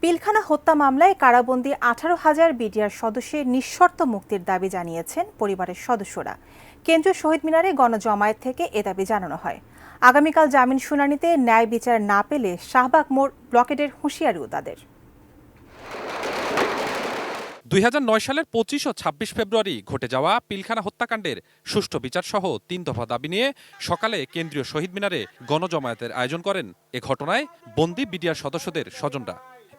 পিলখানা হত্যা মামলায় কারাবন্দী 18,000 বিডিআর সদস্যের নিঃশর্ত মুক্তির দাবি জানিয়েছেন পরিবারের সদস্যরা। কেন্দ্রীয় শহীদ মিনারে গণজমায়েত থেকে এ দাবি জানানো হয়। আগামীকাল জামিন শুনানিতে ন্যায় বিচার না পেলে শাহবাগ মোড় ব্লকেডের হুঁশিয়ারিও তাদের। 2009 সালের 25 ও 26 ফেব্রুয়ারি ঘটে যাওয়া পিলখানা হত্যাকাণ্ডের সুষ্ঠু বিচার সহ 3 দফা দাবি নিয়ে সকালে কেন্দ্রীয় শহীদ মিনারে গণজমায়েতের আয়োজন করেন। এ ঘটনায় বন্দী বিডিআর সদস্যদের স্বজনরা।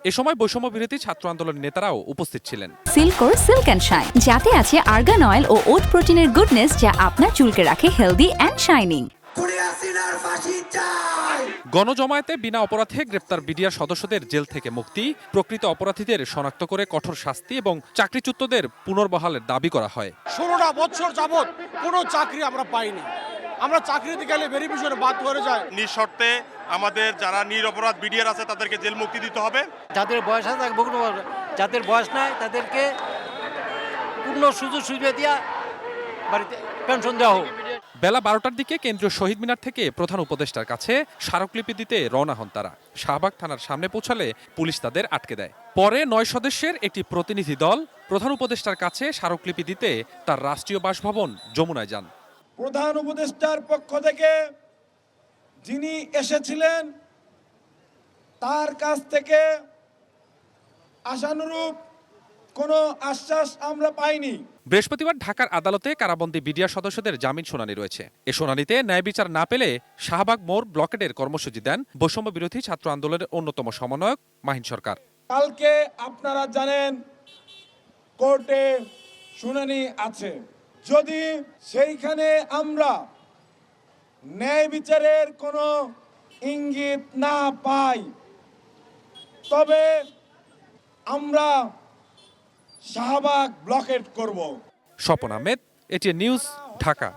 এ সময় বৈষম্য বিরোধী ছাত্র আন্দোলনের নেতারাও উপস্থিত ছিলেন। সিল্কোর সিল্ক অ্যান্ড শাইন, যাতে আছে আর্গান অয়েল ও ওট প্রোটিনের গুডনেস, যা আপনার চুলকে রাখে হেলদি অ্যান্ড শাইনিং। গণজমায়েতে বিনা অপরাধে গ্রেপ্তার বিডিআর সদস্যদের জেল থেকে মুক্তি, প্রকৃত অপরাধীদের শনাক্ত করে কঠোর শাস্তি এবং চাকরিচ্যুতদের পুনর্বহালের দাবি করা হয়। 16টা বছর যাবৎ কোনো চাকরি আমরা পাইনি। আমরা চাকরি দিতে গেলে ভেরিফিকেশনে বাধ্য হয়ে যায়। নিঃশর্তে আমাদের যারা নিরপরাধ বিডিআর আছে তাদেরকে জেল মুক্তি দিতে হবে। যাদের বয়স আছে তাকে ভুগতে পারবে, যাদের বয়স নাই তাদেরকে পূর্ণ সুযোগ সুবিধা দিয়া বাড়িতে পেনশন দেওয়া হোক। বেলা 12টার দিকে কেন্দ্রীয় শহীদ মিনার থেকে প্রধান উপদেষ্টার কাছে স্মারকলিপি দিতে রওনা হন তারা। শাহবাগ থানার সামনে পৌঁছালে পুলিশ তাদের আটকে দেয়। পরে 9 সদস্যের একটি প্রতিনিধি দল প্রধান উপদেষ্টার কাছে স্মারকলিপি দিতে তার রাষ্ট্রীয় বাসভবন যমুনায় যান। প্রধান উপদেষ্টার পক্ষ থেকে যিনি এসেছিলেন তার কাছ থেকে আশানুরূপ কোনো আশ্বাস আমরা পাইনি। বৃহস্পতিবার ঢাকার আদালতে কারাবন্দী বিডিআর সদস্যদের জামিন শুনানি রয়েছে। এ শুনানিতে ন্যায় বিচার না পেলে শাহবাগ মোড় ব্লকেডের কর্মসূচি দেন বৈষম্য বিরোধী ছাত্র আন্দোলনের অন্যতম সমন্বয়ক মাহিন সরকার। কালকে আপনারা জানেন কোর্টে শুনানি আছে। যদি সেইখানে আমরা ন্যায় বিচারের কোনো ইঙ্গিত না পাই তবে আমরা শাহবাগ ব্লকেট করব। Swapan Ahmed, ATN news, Dhaka.